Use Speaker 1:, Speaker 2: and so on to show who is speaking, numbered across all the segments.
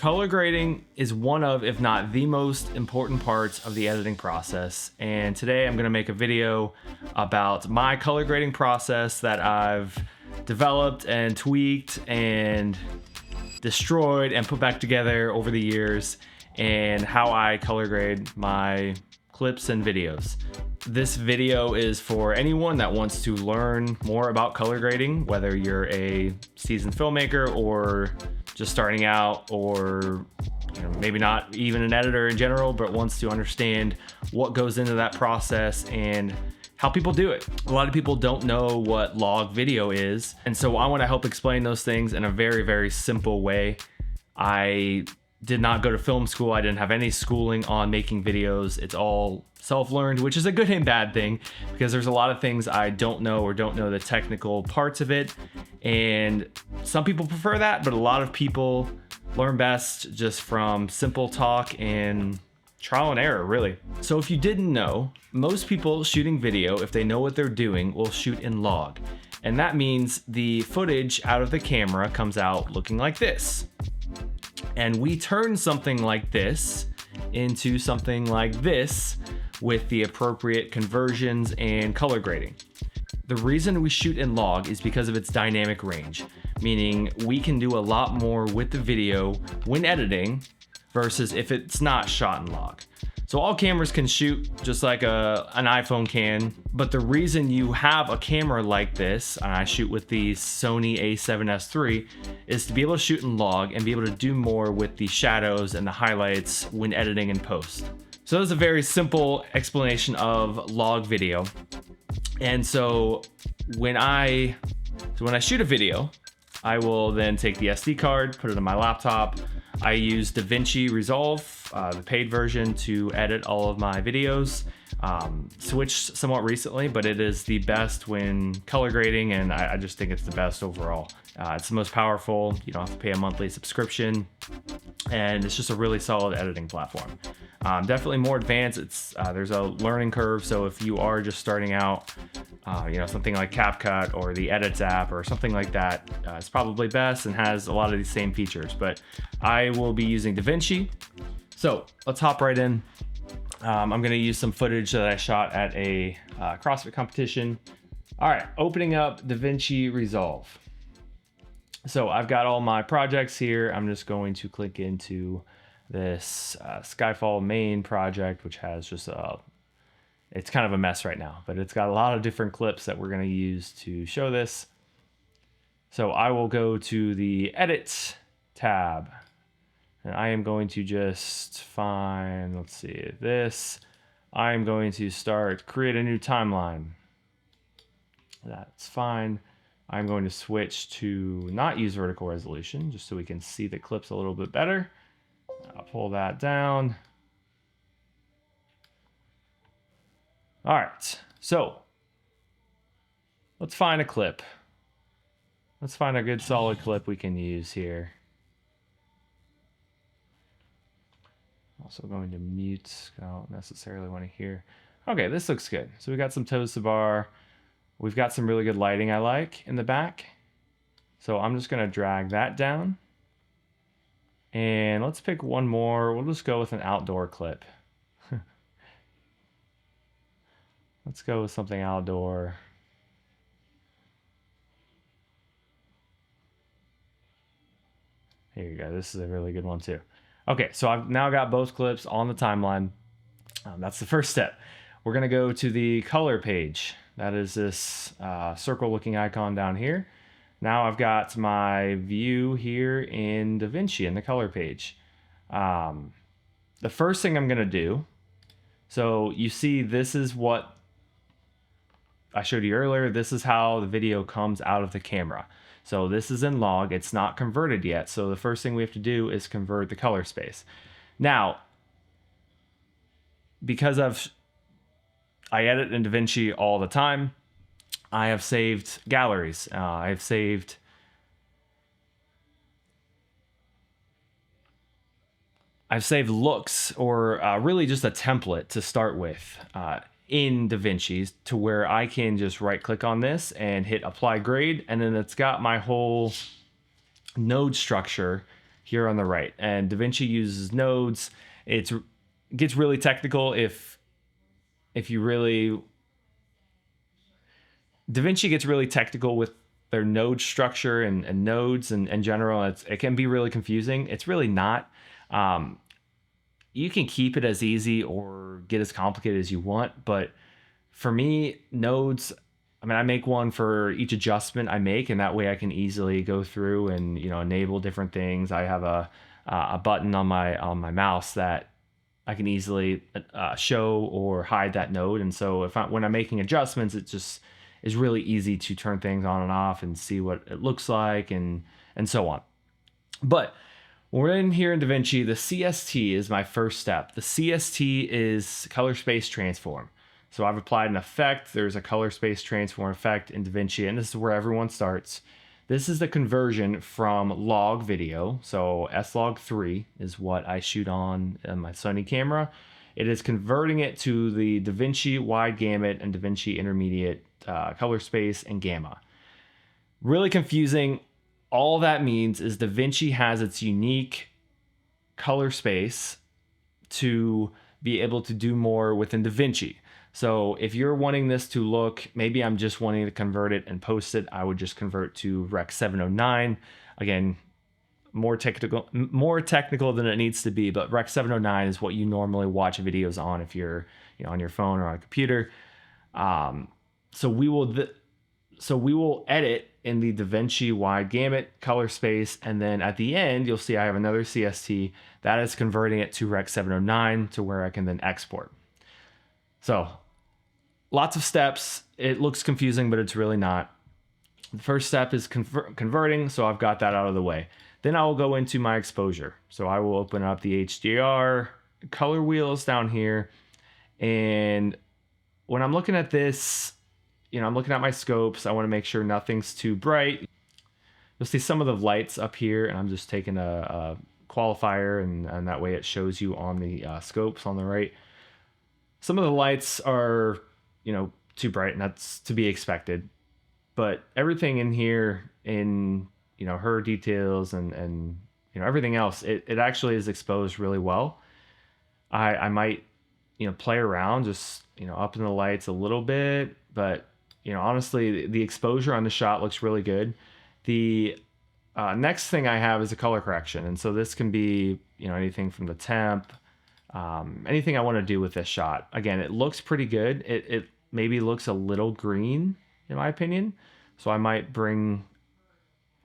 Speaker 1: Color grading is one of, if not the most important parts of the editing process. And today I'm going to make a video about my color grading process that I've developed and tweaked and destroyed and put back together over the years, and how I color grade my clips and videos. This video is for anyone that wants to learn more about color grading, whether you're a seasoned filmmaker or just starting out, or maybe not even an editor in general, but wants to understand what goes into that process and how people do it. A lot of people don't know what log video is, and so I want to help explain those things in a very, very simple way. I did not go to film school. I didn't have any schooling on making videos. It's all self-learned, which is a good and bad thing, because there's a lot of things I don't know, or don't know the technical parts of it. And some people prefer that, but a lot of people learn best just from simple talk and trial and error, really. So if you didn't know, most people shooting video, if they know what they're doing, will shoot in log. And that means the footage out of the camera comes out looking like this. And we turn something like this into something like this with the appropriate conversions and color grading. The reason we shoot in log is because of its dynamic range, meaning we can do a lot more with the video when editing versus if it's not shot in log. So all cameras can shoot just like an iPhone can, but the reason you have a camera like this, and I shoot with the Sony a7S III, is to be able to shoot in log and be able to do more with the shadows and the highlights when editing in post. So that's a very simple explanation of log video. And so when I shoot a video, I will then take the SD card, put it on my laptop. I use DaVinci Resolve, the paid version, to edit all of my videos. Switched somewhat recently, but it is the best when color grading, and I just think it's the best overall. It's the most powerful. You don't have to pay a monthly subscription, and it's just a really solid editing platform. Definitely more advanced. There's a learning curve, so if you are just starting out, something like CapCut or the Edits app or something like that, it's probably best and has a lot of these same features. But I will be using DaVinci. So let's hop right in. I'm going to use some footage that I shot at a CrossFit competition. All right, opening up DaVinci Resolve. So I've got all my projects here. I'm just going to click into this Skyfall main project, which has just it's kind of a mess right now, but it's got a lot of different clips that we're going to use to show this. So I will go to the Edit tab, and I am going to just find, let's see, this. I am going to create a new timeline. That's fine. I'm going to switch to not use vertical resolution, just so we can see the clips a little bit better. I'll pull that down. All right, so let's find a clip. Let's find a good solid clip we can use here. Also going to mute, I don't necessarily want to hear. Okay, this looks good. So we got some toes to bar. We've got some really good lighting I like in the back. So I'm just gonna drag that down. And let's pick one more. We'll just go with an outdoor clip. Let's go with something outdoor. Here you go. This is a really good one too. Okay, so I've now got both clips on the timeline. That's the first step. We're gonna go to the color page. That is this circle-looking icon down here. Now I've got my view here in DaVinci in the color page. The first thing I'm gonna do, so you see this is what I showed you earlier. This is how the video comes out of the camera. So this is in log, it's not converted yet. So the first thing we have to do is convert the color space. Now, because I edit in DaVinci all the time, I have saved galleries. I've saved looks, or really just a template to start with in DaVinci, to where I can just right click on this and hit apply grade, and then it's got my whole node structure here on the right. And DaVinci uses nodes. It gets really technical if you really DaVinci gets really technical with their node structure and nodes and in general. It can be really confusing. It's really not. You can keep it as easy or get as complicated as you want, but for me, nodes, I mean, I make one for each adjustment I make, and that way I can easily go through and, you know, enable different things. I have a button on my mouse that I can easily show or hide that node, and so when I'm making adjustments, it just is really easy to turn things on and off and see what it looks like and so on. But when we're in here in DaVinci, the CST is my first step. The CST is color space transform. So I've applied an effect. There's a color space transform effect in DaVinci, and this is where everyone starts. This is the conversion from log video. So S-Log3 is what I shoot on my Sony camera. It is converting it to the DaVinci wide gamut and DaVinci intermediate color space and gamma. Really confusing. All that means is DaVinci has its unique color space to be able to do more within DaVinci. So if you're wanting this to look, maybe I'm just wanting to convert it and post it, I would just convert to Rec 709. Again, more technical than it needs to be, but Rec 709 is what you normally watch videos on if you're, you know, on your phone or on a computer. So we will edit in the DaVinci wide gamut color space, and then at the end you'll see I have another CST that is converting it to Rec 709 to where I can then export. So lots of steps. It looks confusing, but it's really not. The first step is converting, so I've got that out of the way. Then I will go into my exposure. So I will open up the HDR color wheels down here, and when I'm looking at this, you know, I'm looking at my scopes. I want to make sure nothing's too bright. You'll see some of the lights up here, and I'm just taking a qualifier, and that way it shows you on the scopes on the right. Some of the lights are, you know, too bright, and that's to be expected. But everything in here, in, you know, her details and you know, everything else, it actually is exposed really well. I might, you know, play around, just, you know, up in the lights a little bit, but, you know, honestly, the exposure on the shot looks really good. The next thing I have is a color correction, and so this can be, you know, anything from the temp, anything I want to do with this shot. Again, it looks pretty good. It maybe looks a little green in my opinion, so I might bring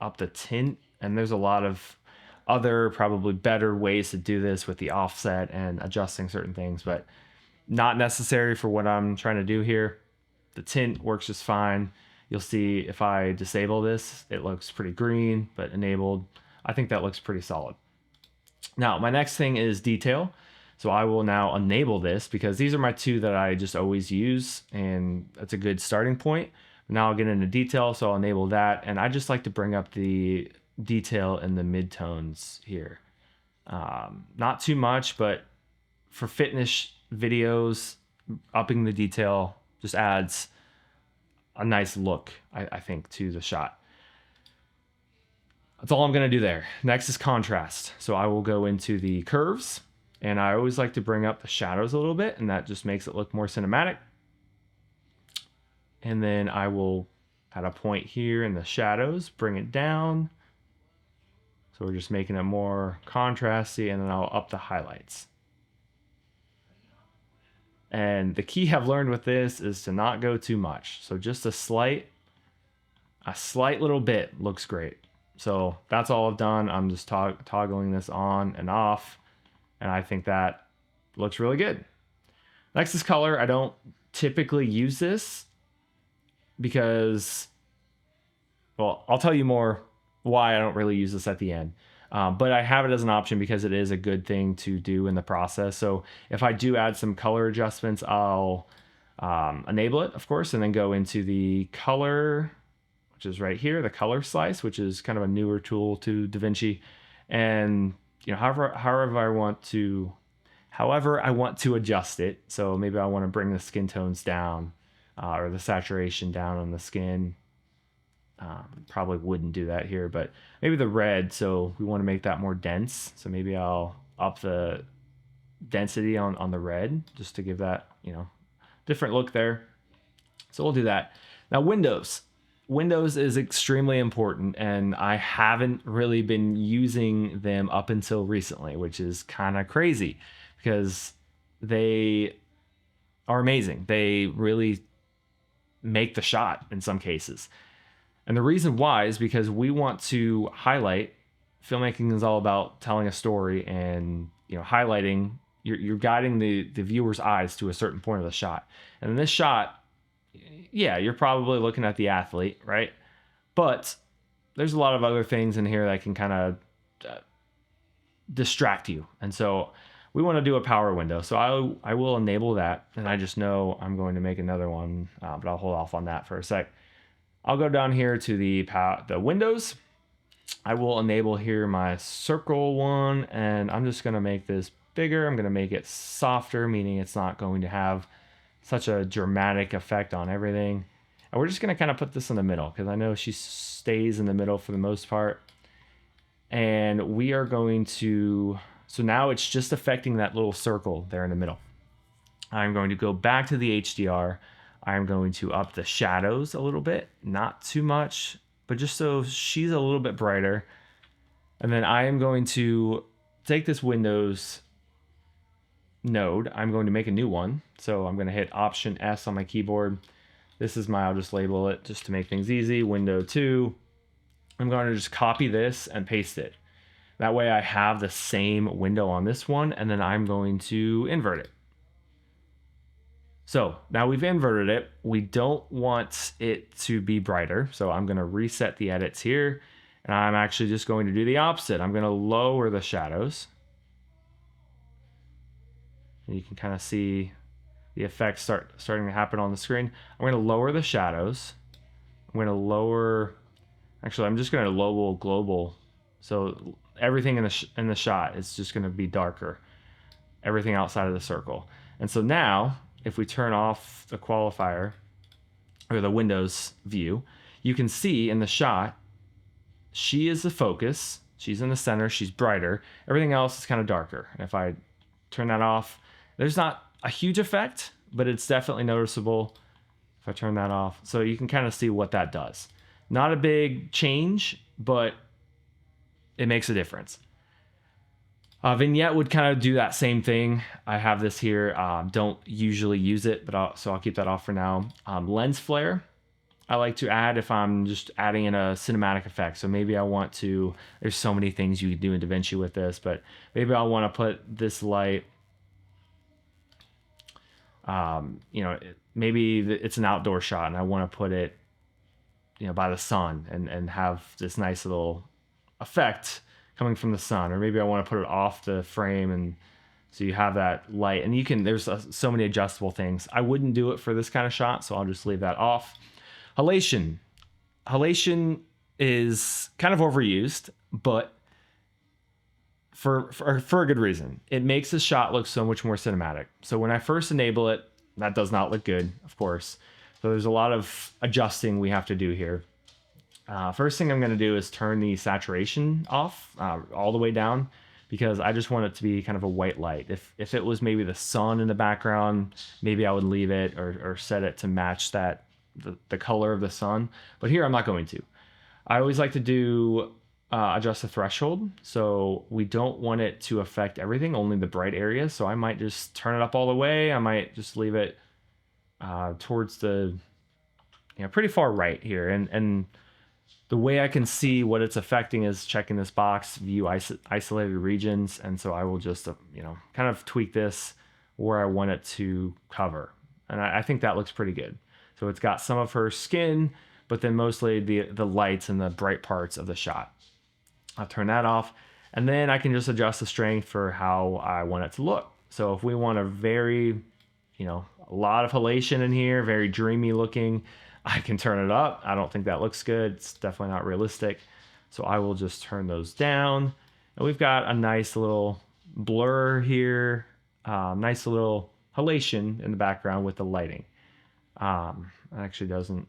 Speaker 1: up the tint, and there's a lot of other probably better ways to do this with the offset and adjusting certain things, but not necessary for what I'm trying to do here. The tint works just fine. You'll see if I disable this, it looks pretty green, but enabled, I think that looks pretty solid. Now, my next thing is detail. So I will now enable this because these are my two that I just always use, and that's a good starting point. Now I'll get into detail, so I'll enable that, and I just like to bring up the detail in the midtones here. Not too much, but for fitness videos, upping the detail just adds a nice look, I think, to the shot. That's all I'm going to do there. Next is contrast. So I will go into the curves, and I always like to bring up the shadows a little bit, and that just makes it look more cinematic. And then I will, at a point here in the shadows, bring it down. So we're just making it more contrasty, and then I'll up the highlights. And the key I've learned with this is to not go too much. So just a slight little bit looks great. So that's all I've done. I'm just toggling this on and off, and I think that looks really good. Next is color. I don't typically use this because, well, I'll tell you more why I don't really use this at the end. But I have it as an option because it is a good thing to do in the process. So if I do add some color adjustments, I'll enable it, of course, and then go into the color, which is right here, the color slice, which is kind of a newer tool to DaVinci. And, you know, however I want to adjust it. So maybe I want to bring the skin tones down or the saturation down on the skin. Probably wouldn't do that here, but maybe the red. So we want to make that more dense. So maybe I'll up the density on the red just to give that, different look there. So we'll do that. Now Windows. Windows is extremely important, and I haven't really been using them up until recently, which is kind of crazy because they are amazing. They really make the shot in some cases. And the reason why is because we want to highlight. Filmmaking is all about telling a story and highlighting. You're guiding the viewer's eyes to a certain point of the shot. And in this shot, yeah, you're probably looking at the athlete, right? But there's a lot of other things in here that can kind of distract you. And so we want to do a power window. So I will enable that. And I just know I'm going to make another one, but I'll hold off on that for a sec. I'll go down here to the windows. I will enable here my circle one, and I'm just going to make this bigger. I'm going to make it softer, meaning it's not going to have such a dramatic effect on everything. And we're just going to kind of put this in the middle because I know she stays in the middle for the most part. And we are going to, so now it's just affecting that little circle there in the middle. I'm going to go back to the HDR. I'm going to up the shadows a little bit, not too much, but just so she's a little bit brighter. And then I am going to take this Windows node. I'm going to make a new one. So I'm going to hit Option S on my keyboard. This is I'll just label it just to make things easy. Window 2. I'm going to just copy this and paste it. That way I have the same window on this one, and then I'm going to invert it. So now we've inverted it. We don't want it to be brighter. So I'm going to reset the edits here. And I'm actually just going to do the opposite. I'm going to lower the shadows. And you can kind of see the effects starting to happen on the screen. I'm going to lower the shadows. I'm going to lower, actually I'm just going to lower global. So everything in the shot is just going to be darker. Everything outside of the circle. And so now, if we turn off the qualifier or the Windows view, you can see in the shot, she is the focus. She's in the center. She's brighter. Everything else is kind of darker. And if I turn that off, there's not a huge effect, but it's definitely noticeable if I turn that off. So you can kind of see what that does. Not a big change, but it makes a difference. Vignette would kind of do that same thing. I have this here. Don't usually use it, but so I'll keep that off for now. Lens flare, I like to add if I'm just adding in a cinematic effect. So maybe I want to, there's so many things you can do in DaVinci with this, but maybe I want to put this light, maybe it's an outdoor shot and I want to put it, by the sun and have this nice little effect coming from the sun, or maybe I want to put it off the frame, and so you have that light. And you can, there's so many adjustable things. I wouldn't do it for this kind of shot, so I'll just leave that off. Halation is kind of overused, but for a good reason. It makes the shot look so much more cinematic. So when I first enable it, that does not look good, of course. So there's a lot of adjusting we have to do here. First thing I'm going to do is turn the saturation off all the way down, because I just want it to be kind of a white light. If it was maybe the sun in the background, maybe I would leave it or set it to match that the color of the sun. But here I'm not going to. I always like to do adjust the threshold. So we don't want it to affect everything, only the bright areas. So I might just turn it up all the way. I might just leave it towards the pretty far right here. And the way I can see what it's affecting is checking this box, view isolated regions. And so I will just, kind of tweak this where I want it to cover. And I think that looks pretty good. So it's got some of her skin, but then mostly the lights and the bright parts of the shot. I'll turn that off. And then I can just adjust the strength for how I want it to look. So if we want a very, a lot of halation in here, very dreamy looking, I can turn it up. I don't think that looks good. It's definitely not realistic. So I will just turn those down. And we've got a nice little blur here. Nice little halation in the background with the lighting. It actually doesn't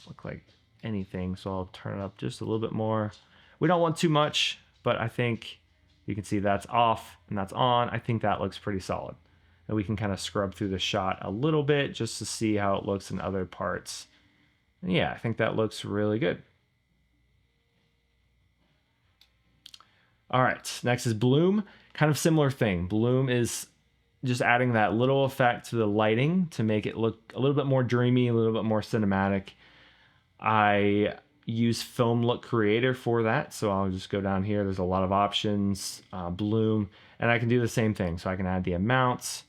Speaker 1: look like anything, so I'll turn it up just a little bit more. We don't want too much, but I think you can see that's off and that's on. I think that looks pretty solid. And we can kind of scrub through the shot a little bit just to see how it looks in other parts. And yeah, I think that looks really good. All right, next is bloom. Kind of similar thing. Bloom is just adding that little effect to the lighting to make it look a little bit more dreamy, a little bit more cinematic. I use Film Look Creator for that, so I'll just go down here. There's a lot of options, bloom, and I can do the same thing. So I can add the amounts,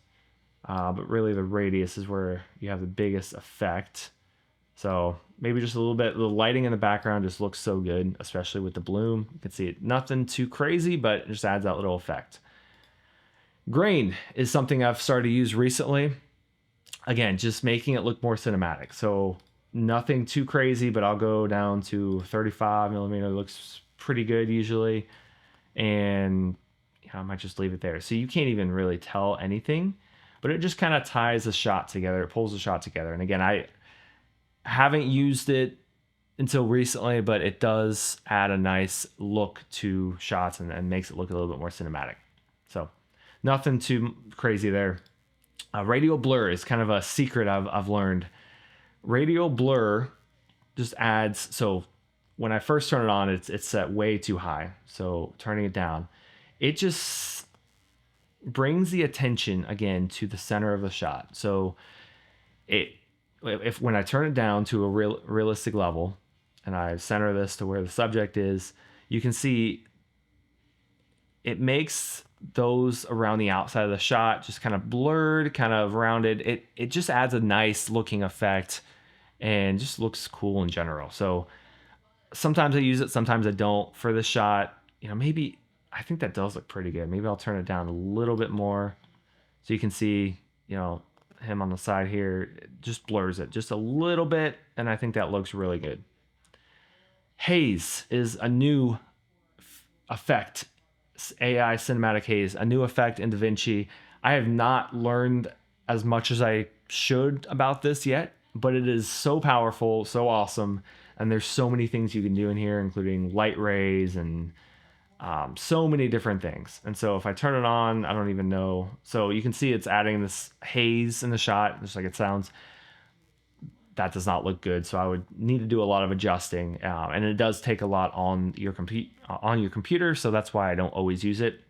Speaker 1: but really the radius is where you have the biggest effect. So maybe just a little bit, the lighting in the background just looks so good, especially with the bloom. You can see it, nothing too crazy, but it just adds that little effect. Grain is something I've started to use recently. Again, just making it look more cinematic. So nothing too crazy, but I'll go down to 35 millimeter. It looks pretty good usually. And I might just leave it there. So you can't even really tell anything, but it just kind of ties the shot together. It pulls the shot together. And again, I haven't used it until recently, but it does add a nice look to shots and makes it look a little bit more cinematic. So nothing too crazy there. Radial blur is kind of a secret I've learned. Radial blur just adds, so when I first turn it on, it's set way too high. So turning it down, it just brings the attention again to the center of the shot. So when I turn it down to a realistic level and I center this to where the subject is, you can see it makes those around the outside of the shot just kind of blurred, kind of rounded. It just adds a nice looking effect and just looks cool in general. So sometimes I use it, sometimes I don't for the shot. Maybe I think that does look pretty good. Maybe I'll turn it down a little bit more so you can see, him on the side here. It just blurs it just a little bit, and I think that looks really good. Haze is a new effect. AI cinematic haze, a new effect in DaVinci. I have not learned as much as I should about this yet, but it is so powerful, so awesome, and there's so many things you can do in here, including light rays and so many different things. And so if I turn it on, I don't even know. So you can see it's adding this haze in the shot, just like it sounds. That does not look good, so I would need to do a lot of adjusting, and it does take a lot on your computer, so that's why I don't always use it.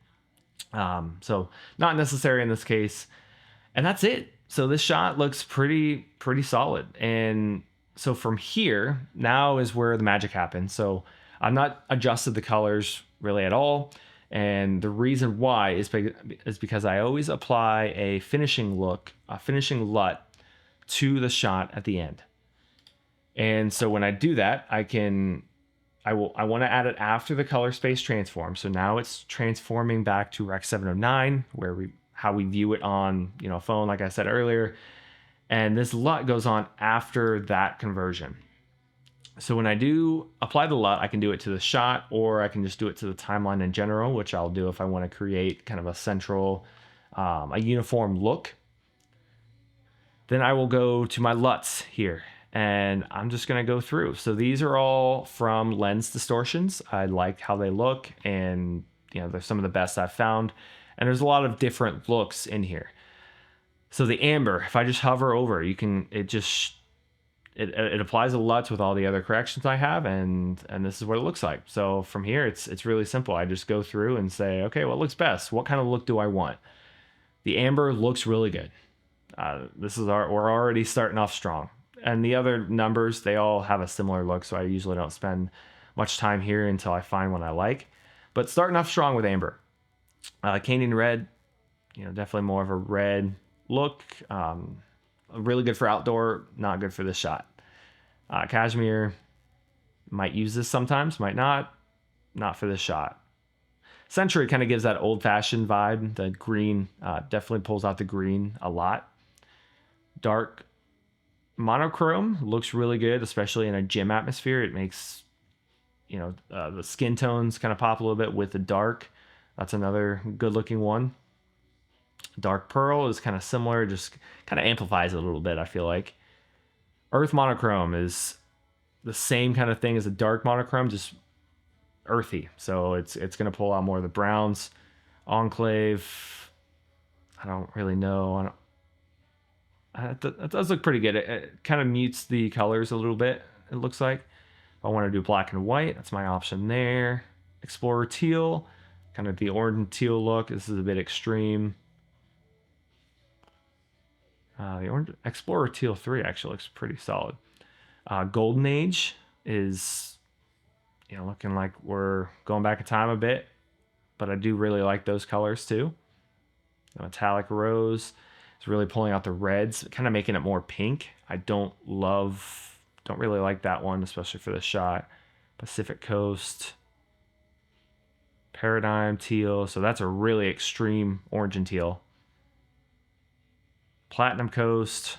Speaker 1: So not necessary in this case, and that's it. So this shot looks pretty solid, and so from here now is where the magic happens. So I've not adjusted the colors really at all, and the reason why is because I always apply a finishing LUT to the shot at the end. And so when I do that, I want to add it after the color space transform. So now it's transforming back to Rec 709, how we view it on phone, like I said earlier. And this LUT goes on after that conversion. So when I do apply the LUT, I can do it to the shot, or I can just do it to the timeline in general, which I'll do if I want to create kind of a central, a uniform look. Then I will go to my LUTs here, and I'm just going to go through. So these are all from Lens Distortions. I like how they look, and they're some of the best I've found. And there's a lot of different looks in here. So the amber, if I just hover over, it applies a LUT with all the other corrections I have, and this is what it looks like. So from here, it's really simple. I just go through and say, okay, what looks best? What kind of look do I want? The amber looks really good. We're already starting off strong. And the other numbers, they all have a similar look, so I usually don't spend much time here until I find one I like. But starting off strong with amber. Canyon red, definitely more of a red look. Really good for outdoor, not good for this shot. Cashmere, might use this sometimes, might not for this shot. Century kind of gives that old-fashioned vibe. The green definitely pulls out the green a lot. Dark monochrome looks really good, especially in a gym atmosphere. It makes the skin tones kind of pop a little bit with the dark. That's another good looking one. Dark pearl is kind of similar, just kind of amplifies it a little bit, I feel like. Earth monochrome is the same kind of thing as a dark monochrome, just earthy. So it's going to pull out more of the browns. Enclave, I don't really know. That does look pretty good. It kind of mutes the colors a little bit, it looks like. If I want to do black and white, that's my option there. Explorer teal, kind of the orange and teal look. This is a bit extreme. The orange Explorer teal 3 actually looks pretty solid. Golden Age is, looking like we're going back in time a bit, but I do really like those colors too. The metallic rose is really pulling out the reds, kind of making it more pink. I don't really like that one, especially for the shot. Pacific Coast, Paradigm teal, so that's a really extreme orange and teal. Platinum Coast,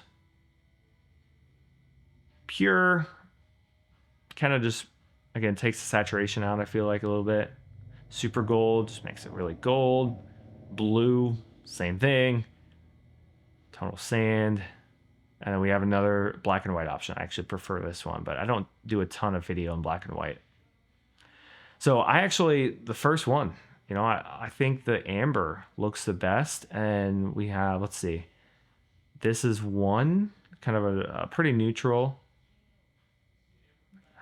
Speaker 1: pure, kind of just, again, takes the saturation out, I feel like, a little bit. Super gold just makes it really gold. Blue, same thing. Tonal sand. And then we have another black and white option. I actually prefer this one, but I don't do a ton of video in black and white. So the first one, I think the amber looks the best. And we have, let's see, this is one, kind of a pretty neutral.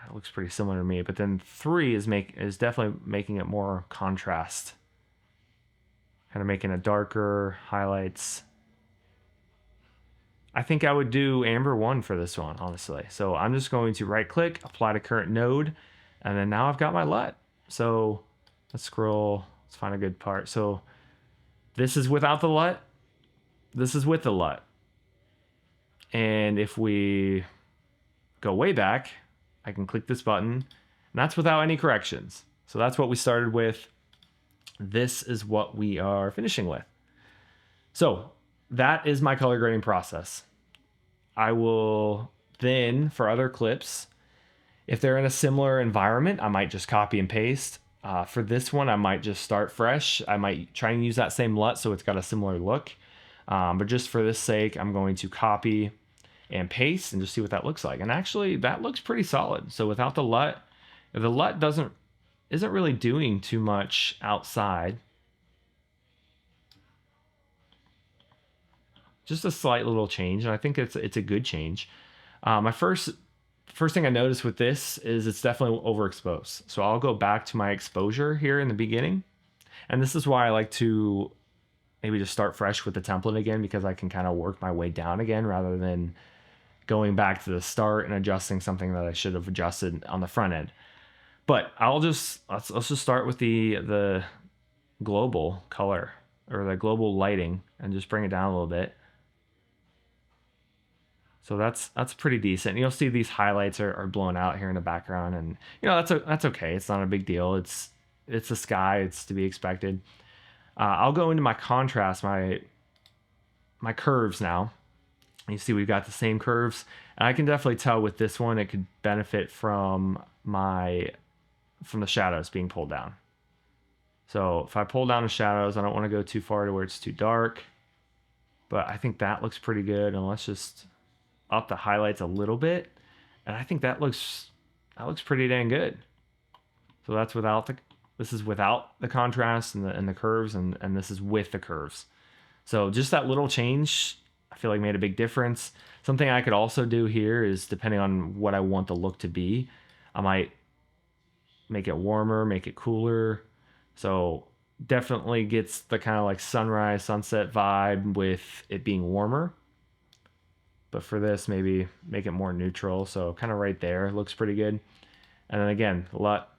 Speaker 1: It looks pretty similar to me, but then 3 is definitely making it more contrast. Kind of making it darker, highlights. I think I would do amber 1 for this one, honestly. So I'm just going to right click, apply to current node, and then now I've got my LUT. So let's scroll, let's find a good part. So this is without the LUT, this is with the LUT. And if we go way back, I can click this button, and that's without any corrections. So that's what we started with. This is what we are finishing with. So that is my color grading process. I will then, for other clips, if they're in a similar environment, I might just copy and paste. For this one, I might just start fresh. I might try and use that same LUT so it's got a similar look. But just for this sake, I'm going to copy and paste and just see what that looks like. And actually, that looks pretty solid. So without the LUT, if the LUT isn't really doing too much outside, just a slight little change, and I think it's a good change. My first thing I noticed with this is it's definitely overexposed. So I'll go back to my exposure here in the beginning, and this is why I like to maybe just start fresh with the template again, because I can kind of work my way down again rather than going back to the start and adjusting something that I should have adjusted on the front end. But let's just start with the global color or the global lighting and just bring it down a little bit. So that's pretty decent. You'll see these highlights are blown out here in the background, and that's okay. It's not a big deal. It's the sky. It's to be expected. I'll go into my contrast, my curves now. You see we've got the same curves, and I can definitely tell with this one it could benefit from the shadows being pulled down. So if I pull down the shadows, I don't want to go too far to where it's too dark, but I think that looks pretty good. And let's just up the highlights a little bit, and I think that looks pretty dang good. So that's this is without the contrast and the curves, and this is with the curves. So just that little change, I feel like made a big difference. Something I could also do here is, depending on what I want the look to be, I might make it warmer, make it cooler. So definitely gets the kind of like sunrise, sunset vibe with it being warmer. But for this, maybe make it more neutral. So kind of right there, looks pretty good. And then again, LUT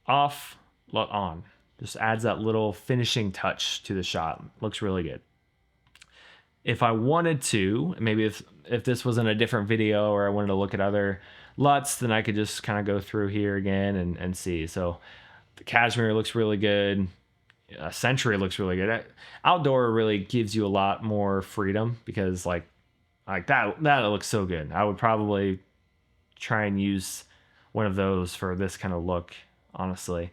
Speaker 1: off, LUT on. Just adds that little finishing touch to the shot. Looks really good. If I wanted to, maybe if this was in a different video or I wanted to look at other LUTs, then I could just kind of go through here again and see. So the Cashmere looks really good. Century looks really good. Outdoor really gives you a lot more freedom, because like that looks so good. I would probably try and use one of those for this kind of look, honestly.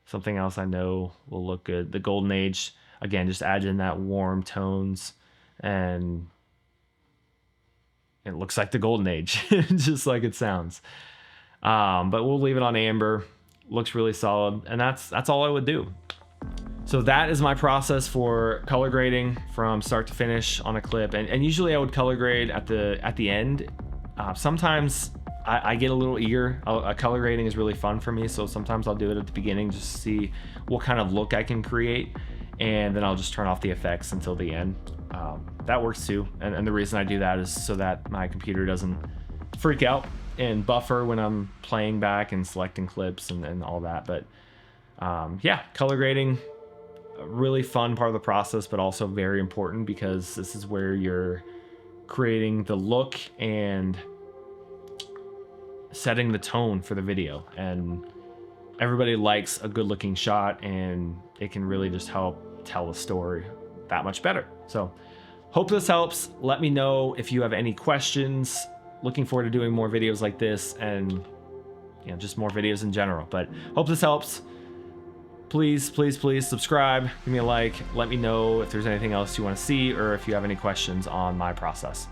Speaker 1: Something else I know will look good, the Golden Age, again, just adds in that warm tones, and it looks like the golden age, just like it sounds. But we'll leave it on amber. Looks really solid, and that's all I would do. So that is my process for color grading from start to finish on a clip. And usually I would color grade at the end. Sometimes I get a little eager. Color grading is really fun for me, so sometimes I'll do it at the beginning just to see what kind of look I can create, and then I'll just turn off the effects until the end. That works too, and the reason I do that is so that my computer doesn't freak out and buffer when I'm playing back and selecting clips and all that. But yeah, color grading, a really fun part of the process, but also very important because this is where you're creating the look and setting the tone for the video. And everybody likes a good looking shot, and it can really just help tell the story that much better. So hope this helps. Let me know if you have any questions. Looking forward to doing more videos like this, and just more videos in general. But hope this helps. Please subscribe, give me a like, let me know if there's anything else you want to see or if you have any questions on my process.